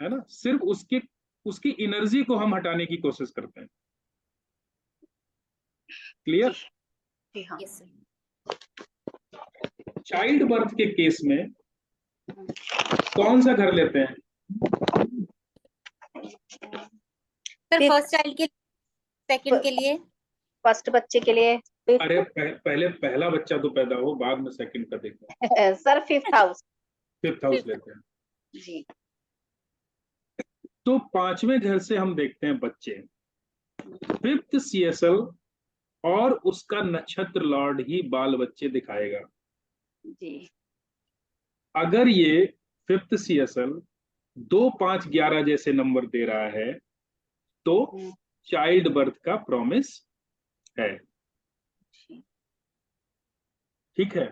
है ना, सिर्फ उसकी एनर्जी को हम हटाने की कोशिश करते हैं। क्लियर? जी हाँ। Yes sir. चाइल्ड बर्थ के केस में कौन सा घर लेते हैं? सर फर्स्ट चाइल्ड के, सेकंड के लिए, फर्स्ट बच्चे के लिए अरे पहले पहला बच्चा तो पैदा हो, बाद में सेकंड का देखो। Sir fifth house. Fifth house लेते हैं। जी। तो पांचवें घर से हम देखते हैं बच्चे। फिफ्थ सीएसएल और उसका नक्षत्र लॉर्ड ही बाल बच्चे दिखाएगा। जी। अगर ये फिफ्थ सीएसएल 2, 5, 11 जैसे नंबर दे रहा है तो चाइल्ड बर्थ का प्रॉमिस है। ठीक है।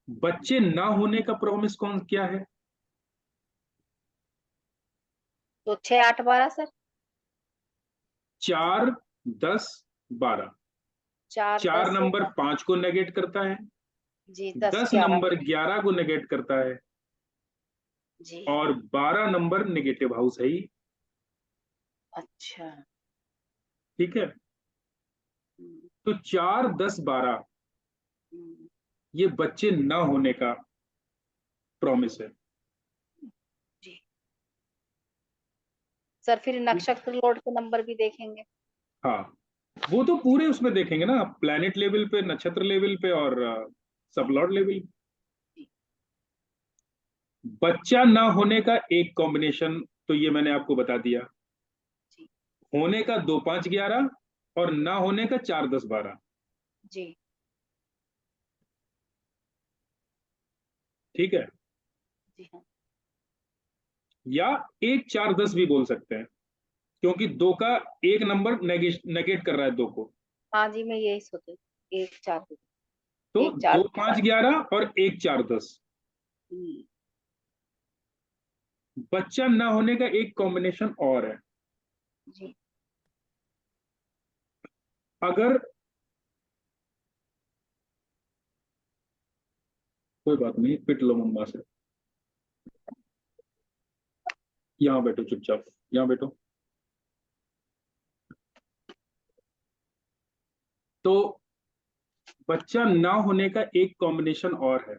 बच्चे ना होने का प्रॉमिस कौन क्या है? तो 6, 8, 12 सर। 4, 10, 12। 4, 4 10 नंबर 5 को नेगेट करता है, जी 10, 10 11 नंबर 11 को नेगेट करता है, जी। और 12 नंबर नेगेटिव हाउस है ही। अच्छा। ठीक है। तो 4, 10, 12 ये बच्चे ना होने का प्रॉमिस है। जी सर, फिर नक्षत्र लॉर्ड के नंबर भी देखेंगे। हाँ, वो तो पूरे उसमें देखेंगे ना, प्लैनेट लेवल पे, नक्षत्र लेवल पे, और सब लॉर्ड लेवल। बच्चा ना होने का एक कॉम्बिनेशन तो ये मैंने आपको बता दिया। होने का 2, 5, 11 और ना होने का 4, 10, 12। जी। ठीक है। जी हाँ। या 1, 4, 10 भी बोल सकते हैं, क्योंकि 2 का एक नंबर नेगेट कर रहा है 2 को। हाँ जी, मैं यही सोची 1, 4, तो 1, 4 2, 5, 11 और 1, 4, 10। बच्चा ना होने का एक कॉम्बिनेशन और है। जी। अगर कोई बात नहीं, पिट लो मम्मा से। यहाँ बैठो चुपचाप, यहाँ बैठो। तो बच्चा ना होने का एक कॉम्बिनेशन और है।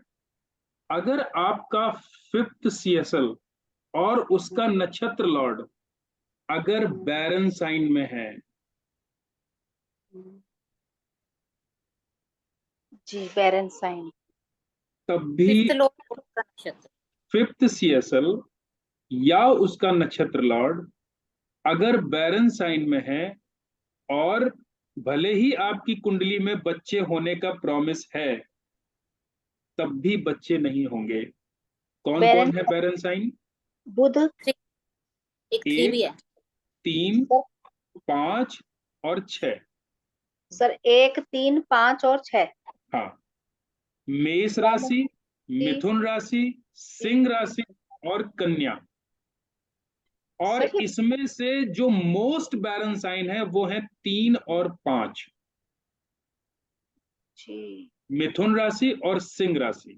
अगर आपका फिफ्थ सीएसएल और उसका नक्षत्र लॉर्ड अगर बैरन साइन में है, जी बैरन साइन, तब भी फिफ्थ लॉर्ड का नक्षत्र, फिफ्थ सीएसएल या उसका नक्षत्र लॉर्ड अगर बैरन साइन में है, और भले ही आपकी कुंडली में बच्चे होने का प्रॉमिस है, तब भी बच्चे नहीं होंगे। कौन बैरन, कौन है बैरन साइन? बुध, एक 3 भी 1, है 3, 5 और 6। सर 1, 3, 5 और 6। हाँ, मेष राशि, मिथुन राशि, सिंह राशि और कन्या। और सर ये इसमें से जो मोस्ट बैरन साइन है वो है 3 और 5, जी। मिथुन राशि और सिंह राशि।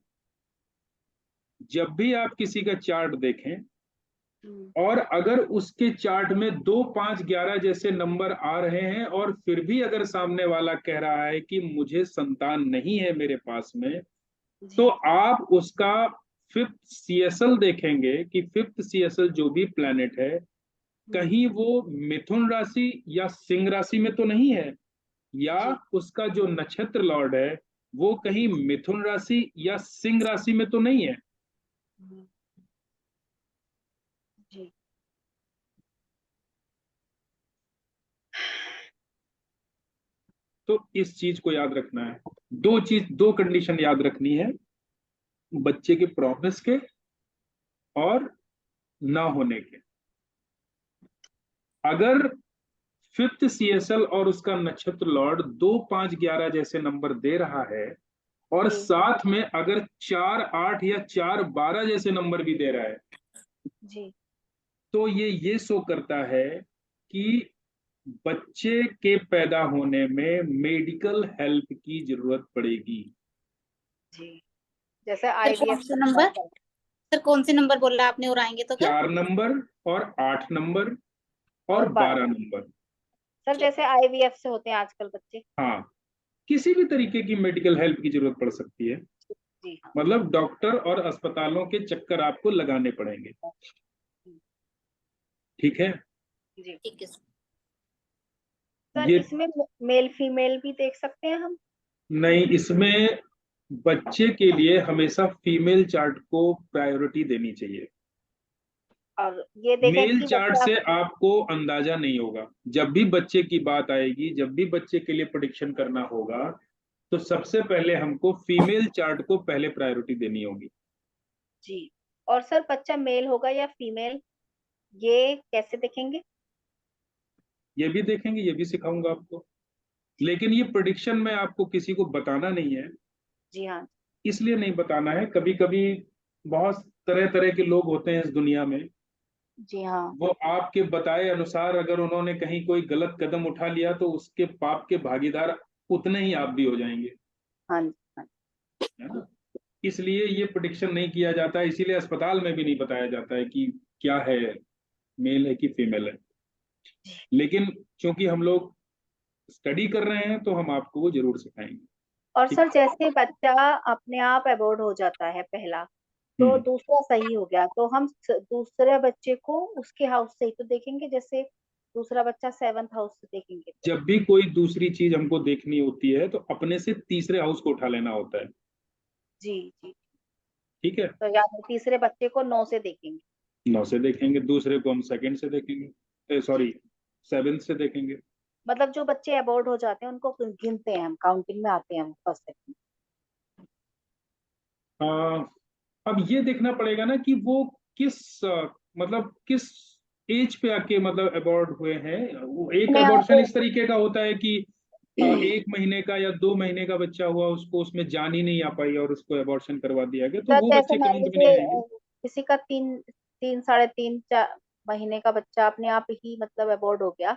जब भी आप किसी का चार्ट देखें और अगर उसके चार्ट में 2, 5, 11 जैसे नंबर आ रहे हैं, और फिर भी अगर सामने वाला कह रहा है कि मुझे संतान नहीं है मेरे पास में, तो आप उसका फिफ्थ सीएसएल देखेंगे कि फिफ्थ सीएसएल जो भी प्लैनेट है, कहीं वो मिथुन राशि या सिंह राशि में तो नहीं है, या उसका जो नक्षत्र लॉर्ड है वो कहीं मिथुन राशि या सिंह राशि में तो नहीं है। जी। तो इस चीज को याद रखना है। दो कंडीशन याद रखनी है, बच्चे के प्रॉमिस के और ना होने के। अगर फिफ्थ सीएसएल और उसका नक्षत्र लॉर्ड 2, 5, 11 जैसे नंबर दे रहा है, और साथ में अगर 4, 8 या 4, 12 जैसे नंबर भी दे रहा है, जी। तो ये शो करता है कि बच्चे के पैदा होने में मेडिकल हेल्प की जरूरत पड़ेगी। जी। जैसे सर कौन IVF सा नंबर, सर कौन से नंबर बोला आपने और आएंगे तो क्या? 4 नंबर और 8 नंबर और 12 नंबर। सर जैसे IVF से होते हैं आजकल बच्चे। हाँ, किसी भी तरीके की मेडिकल हेल्प की जरूरत पड़ सकती है, जी हाँ। मतलब डॉक्टर और अस्पतालों के चक्कर आपको लगाने पड़ेंगे। ठीक है। जी ठीक है सर। सर ये इसमें मेल फीमेल भी देख सकते हैं हम? नहीं, इसमें बच्चे के लिए हमेशा फीमेल चार्ट को प्रायोरिटी देनी चाहिए। और ये देखें मेल कि चार्ट बच्चा। से आपको अंदाजा नहीं होगा। जब भी बच्चे की बात आएगी, जब भी बच्चे के लिए प्रेडिक्शन करना होगा, तो सबसे पहले हमको फीमेल चार्ट को पहले प्रायोरिटी देनी होगी। जी। और सर बच्चा मेल होगा या फीमेल, ये कैसे देखेंगे? ये भी देखेंगे, ये भी सिखाऊंगा आपको, लेकिन ये प्रेडिक्शन में आपको किसी को बताना नहीं है। जी हाँ। इसलिए नहीं बताना है, कभी कभी बहुत तरह तरह के लोग होते हैं इस दुनिया में। जी हाँ। वो आपके बताए अनुसार अगर उन्होंने कहीं कोई गलत कदम उठा लिया तो उसके पाप के भागीदार उतने ही आप भी हो जाएंगे, हाँ जी हाँ। है ना। इसलिए ये प्रेडिक्शन नहीं किया जाता है, इसीलिए अस्पताल में भी नहीं बताया जाता है कि क्या है, मेल है कि फीमेल है। लेकिन चूंकि हम लोग स्टडी कर रहे हैं तो हम आपको वो जरूर सिखाएंगे। और ठीक सर जैसे बच्चा अपने आप अबॉर्ड हो जाता है पहला, है। तो दूसरा सही हो गया, तो हम दूसरे बच्चे को उसके हाउस से ही तो देखेंगे, जैसे दूसरा बच्चा 7th हाउस से देखेंगे तो? जब भी कोई दूसरी चीज हमको देखनी होती है तो अपने से तीसरे हाउस को उठा लेना होता है। जी जी। ठीक है। तो या तो तीसरे बच्चे को 9 से देखेंगे? 9 से देखेंगे, दूसरे को हम सेकंड से देखेंगे, जी। सॉरी 7 से देखेंगे। मतलब जो बच्चे अबॉर्ड हो जाते हैं उनको गिनते हैं हम, काउंटिंग में आते हैं हम फर्स्ट सेकंड? आ, अब ये देखना पड़ेगा ना कि वो किस मतलब किस एज पे आके मतलब अबॉर्ड हुए हैं। वो एक अपने यहाँ अबॉर्शन पे। इस तरीके का होता है कि 1 महीने का या 2 महीने का बच्चा हुआ, उसको उसमें जान ही नहीं आ पाई और उसको अबॉर्शन करवा दिया गया, तो सर वो जैसे बच्चे मान काउंट में नहीं लीजिए आएंगे। किसी का 3 3 साढ़े 3 4 महीने का बच्चा अपने आप ही मतलब अबॉर्ड हो गया,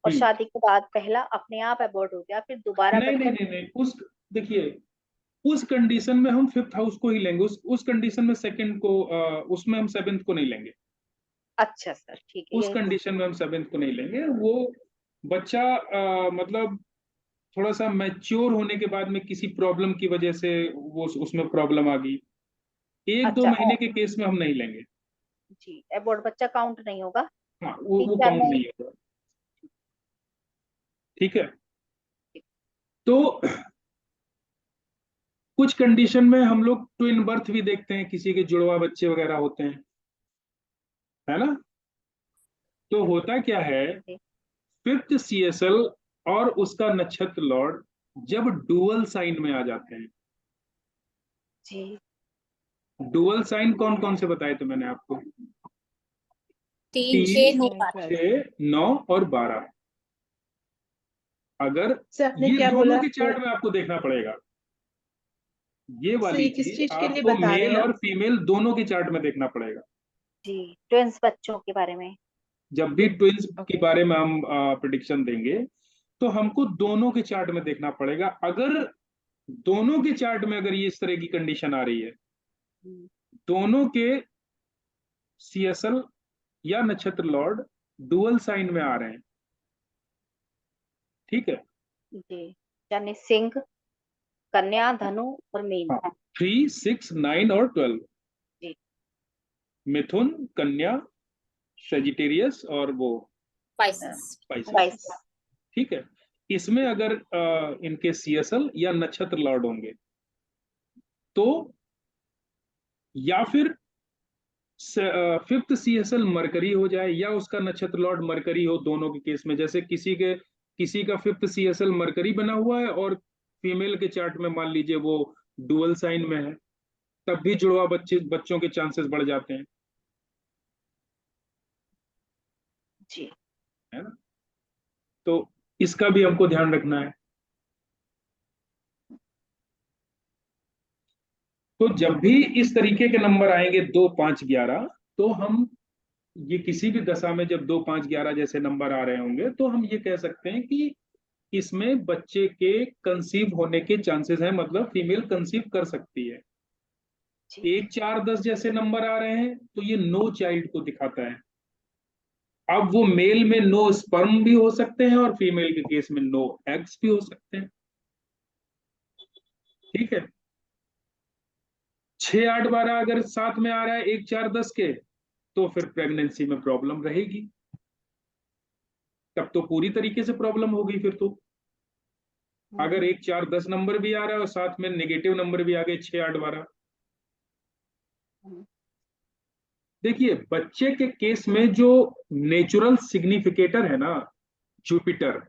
और हम्म। शादी के बाद पहला अपने आप अबॉर्ड हो गया, फिर दोबारा नहीं नहीं बच्चा। नहीं नहीं, उस देखिए, उस कंडीशन में हम 5th हाउस को ही लेंगे, उस कंडीशन में सेकंड को उसमें हम 7th को नहीं लेंगे। अच्छा सर ठीक है, उस यही पूछ। कंडीशन में हम 7th को नहीं लेंगे। वो बच्चा मतलब थोड़ा सा मैच्योर होने के बाद में किसी प्रॉब्लम की वजह से वो उसमें प्रॉब्लम आ गई, 1 2 अच्छा महीने के केस में हम नहीं लेंगे। जी, अबॉर्ड बच्चा काउंट नहीं होगा हाँ, तीन वो चार काउंट महीने नहीं होगा। ठीक है। तो कुछ कंडीशन में हम लोग ट्विन बर्थ भी देखते हैं, किसी के जुड़वा बच्चे वगैरह होते हैं, है ना। तो होता क्या है, 5th CSL और उसका नक्षत्र लॉर्ड जब डुअल साइन में आ जाते हैं। जी। डुअल साइन कौन कौन से बताए थे मैंने आपको? 3 6 3 9 6 9 और 12। अगर सर आपने ये क्या दोनों बोला? के चार्ट में आपको देखना पड़ेगा, ये सर वाली ये किस चीज चीज के लिए आपको बता रहे मेल हैं और आप? फीमेल दोनों के चार्ट में देखना पड़ेगा। जी, ट्विंस बच्चों के बारे में। जब भी ट्विंस के ओके। बारे में हम प्रिडिक्शन देंगे तो हमको दोनों के चार्ट में देखना पड़ेगा। अगर दोनों के चार्ट में अगर ये इस तरह की कंडीशन आ रही है, हम्म, दोनों के CSL या नक्षत्र लॉर्ड डुअल साइन में आ रहे हैं, ठीक है। जी। यानी सिंह, कन्या, धनु और मीन। हाँ, 3 6 9 और 12। जी। मिथुन, कन्या, सेजिटेरियस और वो स्पाइसेस। स्पाइसेस। 22। ठीक है। इसमें अगर इनके CSL या नक्षत्र लॉर्ड होंगे तो, या फिर 5th CSL मरकरी हो जाए या उसका नक्षत्र लॉर्ड मरकरी हो, दोनों के केस में, जैसे किसी का 5th CSL मरकरी बना हुआ है और फीमेल के चार्ट में मान लीजिए वो डुअल साइन में है, तब भी जुड़वा बच्चों के चांसेस बढ़ जाते हैं, जी। है ना। तो इसका भी हमको ध्यान रखना है। तो जब भी इस तरीके के नंबर आएंगे 2 5 11, तो हम ये किसी भी दशा में जब 2 5 11 जैसे नंबर आ रहे होंगे तो हम ये कह सकते हैं कि इसमें बच्चे के कंसीव होने के चांसेस हैं, मतलब फीमेल कंसीव कर सकती है। जी 1 4 10 जैसे नंबर आ रहे हैं तो ये नो चाइल्ड को दिखाता है। अब वो मेल में नो स्पर्म भी हो सकते हैं और फीमेल के केस में नो एग्स भी हो सकते हैं। ठीक है। 6 8 12 अगर साथ में आ रहा है 1 4 10 के, तो फिर प्रेगनेंसी में प्रॉब्लम रहेगी। तब तो पूरी तरीके से प्रॉब्लम होगी फिर तो। अगर 1 4 10 नंबर भी आ रहा है और साथ में नेगेटिव नंबर भी आ गए 6 8 12। देखिए बच्चे के केस में जो नेचुरल सिग्निफिकेटर है ना, जुपिटर,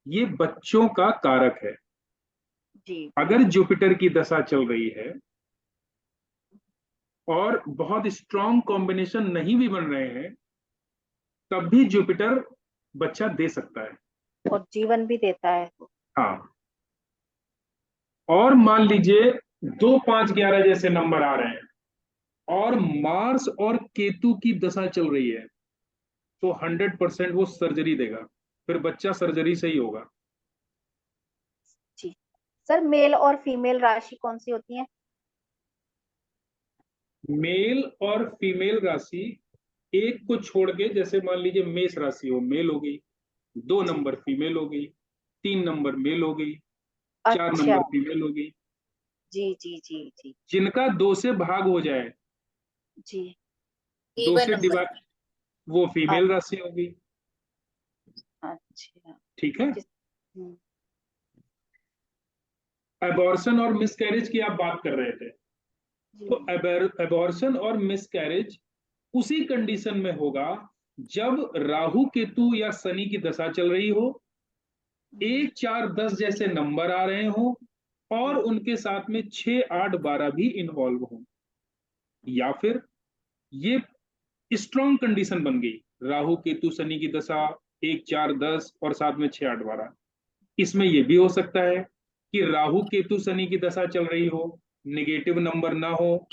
ये बच्चों का कारक है। जी अगर जुपिटर की दशा चल रही है और बहुत स्ट्रांग कॉम्बिनेशन नहीं भी बन रहे हैं, तब भी जुपिटर बच्चा दे सकता है। और जीवन भी देता है। हाँ। और मान लीजिए 2 5 11 जैसे नंबर आ रहे हैं और मार्स और केतु की दशा चल रही है, तो 100% वो सर्जरी देगा, फिर बच्चा सर्जरी से ही होगा। जी सर, मेल और फीमेल राशि कौन सी होती है? मेल और फीमेल राशि एक को छोड़ के, जैसे मान लीजिए मेष राशि हो, मेल हो गई, 2 जी नंबर फीमेल हो गई, 3 नंबर मेल हो गई, 4 अच्छा। नंबर फीमेल हो गई। जी जी जी जी जिनका 2 से भाग हो जाए, जी 2 इवन से नंबर। डिवाइड, वो फीमेल राशि होगी। अच्छा। ठीक है। जिस हम्म, एबॉर्शन और मिसकैरेज की आप बात कर रहे थे, जी तो एबॉर्शन और मिसकैरेज उसी कंडीशन में होगा जब राहु केतु या शनि की दशा चल रही हो, 1 4 10 जैसे नंबर आ रहे हो और उनके साथ में 6 8 12 भी इन्वॉल्व हो, या फिर ये स्ट्रॉन्ग कंडीशन बन गई, राहु केतु शनि की दशा 1 4 10 और साथ में 6 8 12। इसमें यह भी हो सकता है कि राहु केतु शनि की दशा चल रही हो, निगेटिव नंबर ना हो,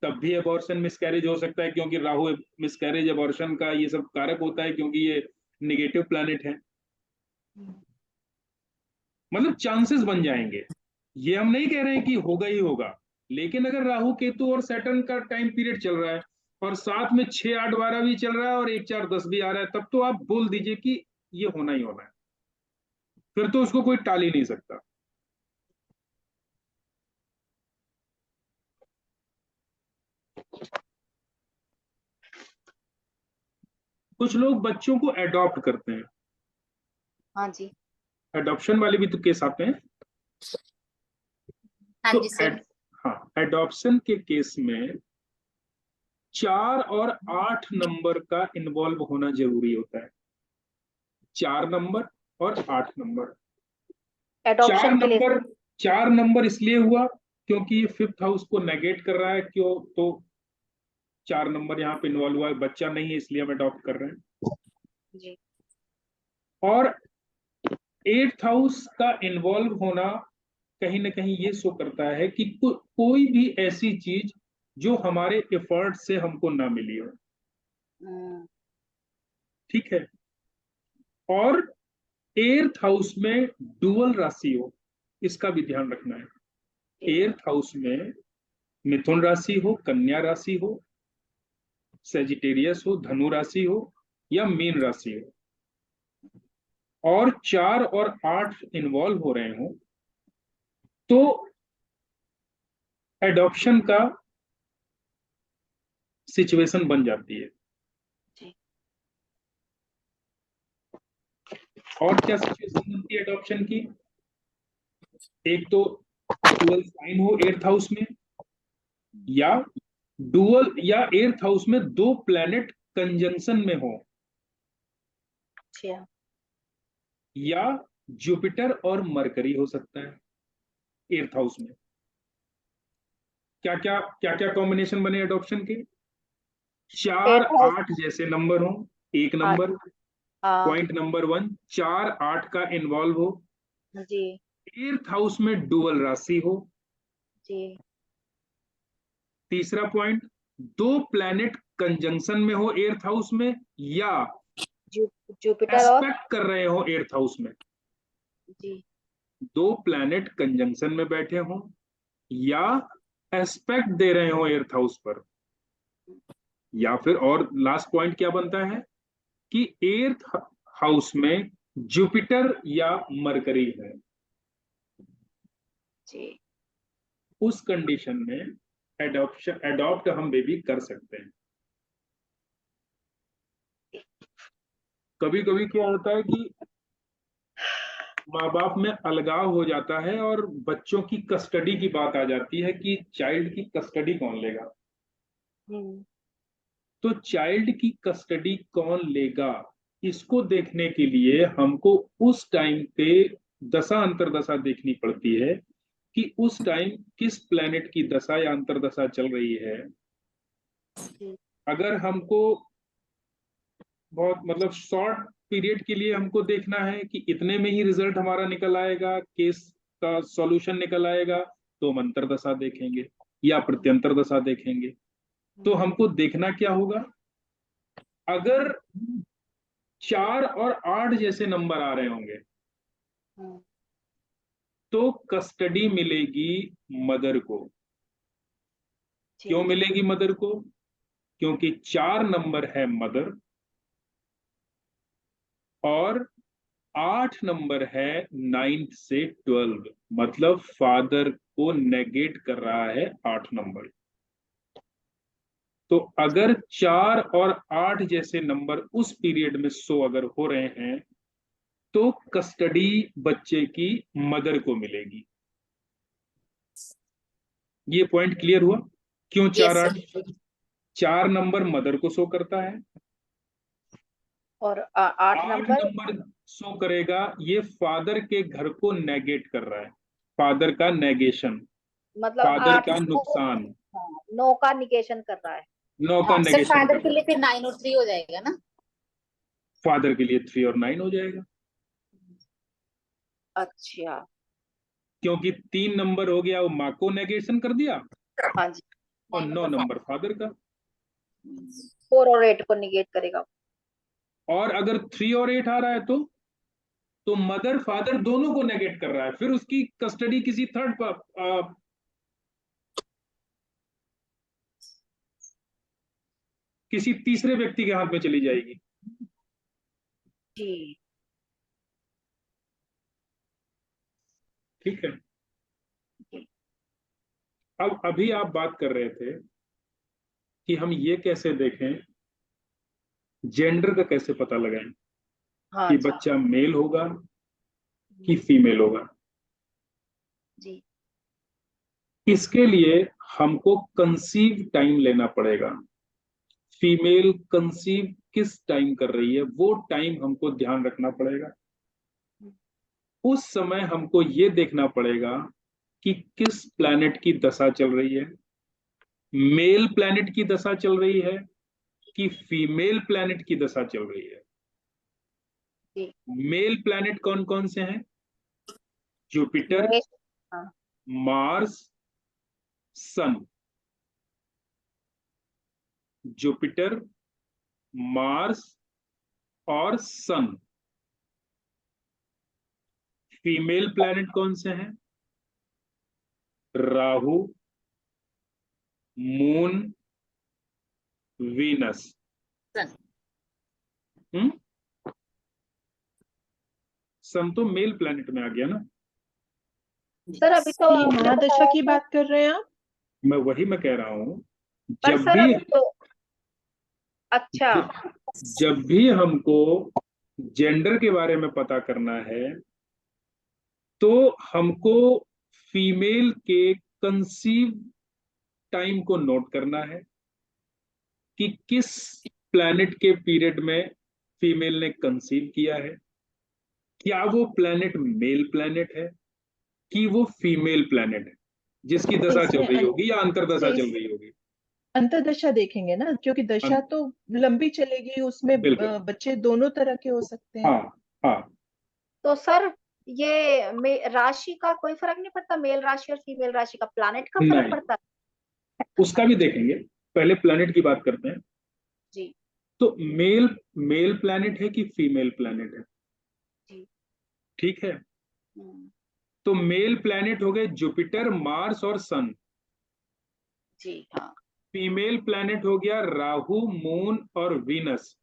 तब भी अबॉर्शन मिसकैरेज हो सकता है, क्योंकि राहु मिसकैरेज अबॉर्शन का ये सब कारक होता है, क्योंकि ये निगेटिव प्लैनेट है। मतलब चांसेस बन जाएंगे। ये हम नहीं कह रहे हैं कि होगा ही होगा, लेकिन अगर राहु केतु और सैटर्न का टाइम पीरियड चल रहा है और साथ में 6 8 12 भी चल रहा है और 1 4 10 भी आ रहा है, तब तो आप बोल दीजिए कि ये होना ही होना है, फिर तो उसको कोई टाल ही नहीं सकता। कुछ लोग बच्चों को अडॉप्ट करते हैं, हाँ जी। अडॉप्शन वाले भी तो केस आते हैं। हाँ तो जी सर। हाँ, एडॉप्शन के केस में 4 और 8 नंबर का इन्वॉल्व होना जरूरी होता है। 4 नंबर और 8 नंबर। चार एडॉप्शन के लिए। नंबर 4 नंबर इसलिए हुआ क्योंकि ये 5th हाउस को नेगेट कर रहा है, क्यों तो 4 नंबर यहाँ पे इन्वॉल्व हुआ है, बच्चा नहीं है इसलिए हम अडॉप्ट कर रहे हैं। जी और 8th हाउस का इन्वॉल्व होना कहीं ना कहीं ये शो करता है कि कोई भी ऐसी चीज जो हमारे एफर्ट से हमको ना मिली हो। हम्म, ठीक है। और 8th हाउस में डुअल राशि हो, इसका भी ध्यान रखना है। जी 8th हाउस में मिथुन राशि हो, कन्या राशि हो, सेजिटेरियस हो, धनु राशि हो या मीन राशि हो, और 4 और 8 इन्वॉल्व हो रहे हो, तो एडॉप्शन का सिचुएशन बन जाती है। जी और क्या सिचुएशन बनती है एडॉप्शन की? एक तो डुअल साइन हो 8th हाउस में, या डुअल या 8th हाउस में 2 प्लैनेट कंजंक्शन में हो, अच्छा। या जुपिटर और मरकरी हो सकता है 8th हाउस में। क्या क्या कॉम्बिनेशन बने एडॉप्शन के? 4 एट हाउस। 8 जैसे नंबर हो, एक हाँ नंबर, हाँ पॉइंट नंबर 1, 4 8 का इन्वॉल्व हो, जी 8th हाउस में डुअल राशि हो। जी तीसरा पॉइंट, 2 प्लैनेट कंजंक्शन में हो 8th हाउस में, या जू जुपिटर और। एस्पेक्ट कर रहे हो 8th हाउस में। जी 2 प्लैनेट कंजंक्शन में बैठे हो, या एस्पेक्ट दे रहे हो एर्थ हाउस पर, या फिर और लास्ट पॉइंट क्या बनता है कि एर्थ हाउस में जुपिटर या मरकरी है, जी। उस कंडीशन में एडॉप्ट हम बेबी कर सकते हैं। कभी कभी क्या होता है कि माँ बाप में अलगाव हो जाता है और बच्चों की कस्टडी की बात आ जाती है कि चाइल्ड की कस्टडी कौन लेगा। हम्म। तो चाइल्ड की कस्टडी कौन लेगा, इसको देखने के लिए हमको उस टाइम पे दशा अंतरदशा देखनी पड़ती है कि उस टाइम किस प्लेनेट की दशा या अंतरदशा चल रही है। जी। अगर हमको बहुत मतलब शॉर्ट पीरियड के लिए हमको देखना है कि इतने में ही रिजल्ट हमारा निकल आएगा, केस का सॉल्यूशन निकल आएगा, तो हम अंतरदशा देखेंगे या प्रत्यंतर दशा देखेंगे। तो हमको देखना क्या होगा, अगर 4 और 8 जैसे नंबर आ रहे होंगे हम्म। तो कस्टडी मिलेगी मदर को। क्यों जी। मिलेगी मदर को? क्योंकि 4 नंबर है मदर और 8 नंबर है 9 से 12, मतलब फादर को नेगेट कर रहा है 8 नंबर। तो अगर 4 और 8 जैसे नंबर उस पीरियड में शो अगर हो रहे हैं तो कस्टडी बच्चे की मदर को मिलेगी। ये पॉइंट क्लियर हुआ? क्यों 4 यस 8? सर। 4 नंबर मदर को शो करता है, और 8 8 नंबर। नंबर शो करेगा ये फादर के घर को नेगेट कर रहा है, फादर का नेगेशन, मतलब फादर 8 का को, नुकसान, हाँ, 9 का निगेशन कर रहा है। 9 का सर नेगेशन फादर कर के रहा लिए है। फिर 9 और 3 हो जाएगा ना? फादर के लिए 3 और 9 हो जाएगा, अच्छा। क्योंकि 3 नंबर हो गया वो माँ को नेगेशन कर दिया हाँ जी। और 9 9 नंबर नंबर फादर का। 4 और 8 को निगेट करेगा। और अगर 3 और 8 आ रहा है तो मदर फादर दोनों को नेगेट कर रहा है, फिर उसकी कस्टडी किसी थर्ड पर किसी तीसरे व्यक्ति के हाथ में चली जाएगी। जी। ठीक है। जी। अब अभी आप बात कर रहे थे कि हम ये कैसे देखें, जेंडर का कैसे पता लगाएं हाँ कि जी। बच्चा मेल होगा कि फीमेल होगा। जी। इसके लिए हमको कंसीव टाइम लेना पड़ेगा। फीमेल कंसीव किस टाइम कर रही है वो टाइम हमको ध्यान रखना पड़ेगा। उस समय हमको ये देखना पड़ेगा कि किस प्लैनेट की दशा चल रही है, मेल प्लैनेट की दशा चल रही है कि फीमेल प्लैनेट की दशा चल रही है। जी। मेल प्लैनेट कौन कौन से हैं? जुपिटर, महेश। हाँ। मार्स, सन। जुपिटर, मार्स और सन। फीमेल प्लैनेट कौन से हैं? Rahu, moon, Venus. Sun. Hmm, sun तो मेल प्लैनेट में आ गया ना। सर अभी तो की आपने महादशा बताया की था। बात कर रहे हैं आप? मैं कह रहा हूं, पर जब सर भी अभी तो, अच्छा। जब भी हमको जेंडर के बारे में पता करना है तो हमको फीमेल के कंसीव टाइम को नोट करना है कि किस प्लैनेट के पीरियड में फीमेल ने कंसीव किया है, क्या वो प्लैनेट मेल प्लैनेट है कि वो फीमेल प्लैनेट है जिसकी दशा चल इसमें रही होगी या अंतरदशा तो चल इस रही होगी। अंतर्दशा देखेंगे ना, क्योंकि दशा अं- तो लंबी चलेगी, उसमें बिल्कुल। बच्चे दोनों तरह के हो सकते हैं। हाँ हाँ, तो सर ये राशि का कोई फर्क नहीं पड़ता, मेल राशि और फीमेल राशि का प्लैनेट का फर्क नहीं, पड़ता है? उसका भी देखेंगे, पहले प्लैनेट की बात करते हैं। जी। तो मेल मेल प्लैनेट है कि फीमेल प्लैनेट है? जी। ठीक है। हम्म। तो मेल प्लैनेट हो गए जुपिटर, मार्स और सन। जी हाँ। फीमेल प्लैनेट हो गया राहु, मून और वीनस।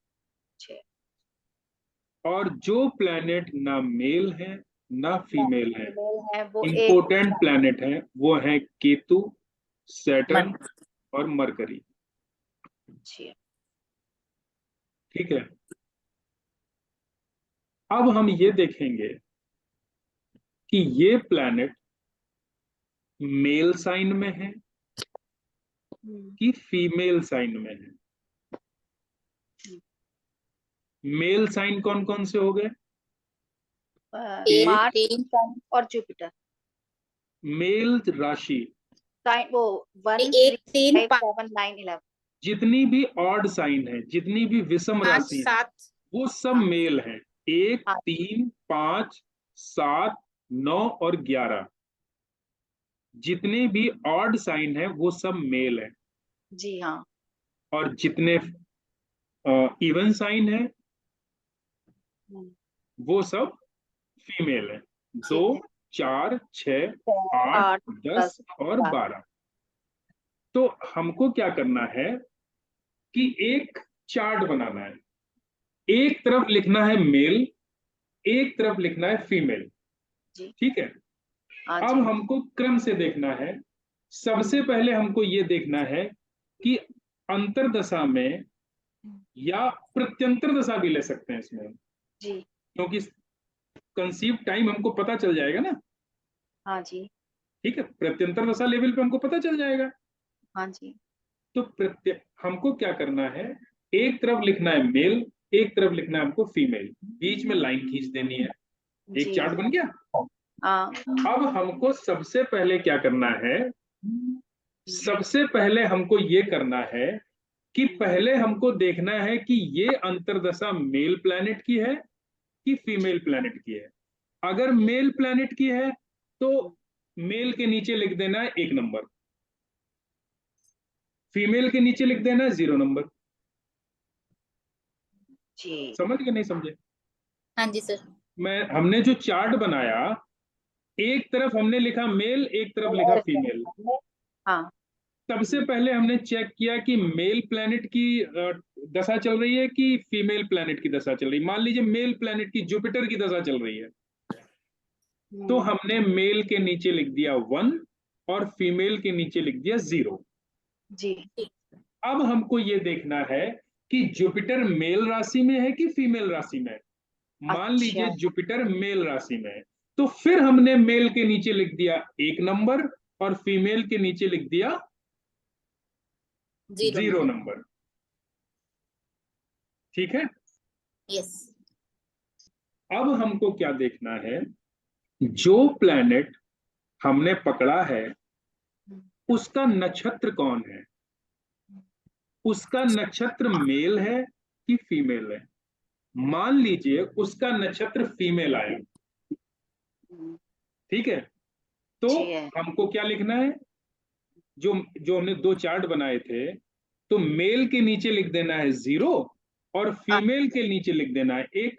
6 और जो प्लैनेट ना मेल है ना फीमेल है, है वो एक इंपोर्टेंट प्लैनेट है, वो है केतु, सैटर्न मर- और मरकरी। 6 ठीक है, अब हम ये देखेंगे कि ये प्लैनेट मेल साइन में है कि फीमेल साइन में है। मेल साइन कौन कौन से हो गए? मार्स, तीन सन और जुपिटर। मेल राशि साइन वो 1 एक 3 तीन 5 7 9 11। जितनी भी ऑड साइन है, जितनी भी विषम पाँच राशि है, सात वो सब मेल हैं। 1 हाँ 3 5 7 9 और 11 जितने भी ऑड साइन है वो सब मेल है। जी हाँ। और जितने इवन साइन है वो सब फीमेल है। 2 ठीक है। 4 6 8 8 10 10 और 12। तो हमको क्या करना है कि एक चार्ट बनाना है। एक तरफ लिखना है मेल, एक तरफ लिखना है फीमेल। जी ठीक है, हाँ अब जी। हमको क्रम से देखना है। सबसे पहले हमको ये देखना है कि अंतरदशा में, या प्रत्यंतर दशा भी ले सकते हैं इसमें, जी क्योंकि कंसीव टाइम हमको पता चल जाएगा ना। हाँ जी। ठीक है, प्रत्यंतर दशा लेवल पे हमको पता चल जाएगा। हाँ जी। तो हमको क्या करना है, एक तरफ लिखना है मेल, एक तरफ लिखना है हमको फीमेल, बीच में लाइन खींच देनी है। एक जी चार्ट बन गया। हाँ अब हमको सबसे पहले क्या करना है, सबसे पहले हमको ये करना है कि पहले हमको देखना है कि ये अंतर्दशा मेल प्लैनेट की है कि फीमेल प्लैनेट की है। अगर मेल प्लैनेट की है तो मेल के नीचे लिख देना है 1 नंबर, फीमेल के नीचे लिख देना है 0 नंबर। जी। समझ गए नहीं समझे? हाँ जी सर। हमने जो चार्ट बनाया, एक तरफ हमने लिखा मेल, एक तरफ लिखा फीमेल। हाँ सबसे पहले हमने चेक किया कि मेल प्लैनेट की दशा चल रही है कि फीमेल प्लैनेट की दशा चल रही है। मान लीजिए मेल प्लैनेट की जुपिटर की दशा चल रही है, तो हमने मेल के नीचे लिख दिया 1 और फीमेल के नीचे लिख दिया 0। जी अब हमको ये देखना है कि जुपिटर मेल राशि में है कि फीमेल राशि में है। मान अच्छा। लीजिए जुपिटर मेल राशि में है, तो फिर हमने मेल के नीचे लिख दिया 1 नंबर और फीमेल के नीचे लिख दिया 0 नंबर। ठीक है, यस। अब हमको क्या देखना है, जो प्लैनेट हमने पकड़ा है उसका नक्षत्र कौन है, उसका नक्षत्र मेल है कि फीमेल है। मान लीजिए उसका नक्षत्र फीमेल आया। ठीक है, तो जी है। हमको क्या लिखना है, जो जो हमने 2 चार्ट बनाए थे, तो मेल के नीचे लिख देना है 0 और फीमेल के नीचे लिख देना है 1।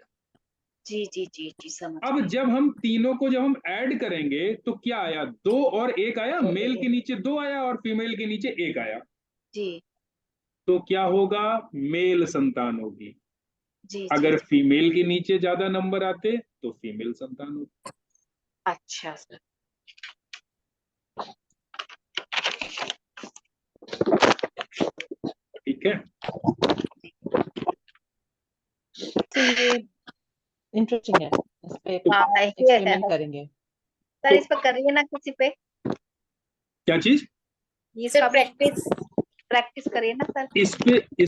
जी जी जी जी समझ अब गई। जब हम तीनों को जब हम ऐड करेंगे तो क्या आया, 2 और 1 आया। मेल के नीचे 2 आया और फीमेल के नीचे 1 आया। जी तो क्या होगा, मेल संतान होगी। जी जी अगर जी। फीमेल के नीचे ज्यादा नंबर आते तो फीमेल संतान होगी। अच्छा सर। ठीक है, तो ये इंटरेस्टिंग है, इस पे हाँ ये है एक्सपेरिमेंट करेंगे। सर। इस पर करिए ना किसी पे, क्या चीज? ये सर सब प्रैक्टिस प्रैक्टिस करिए ना सर। इस पे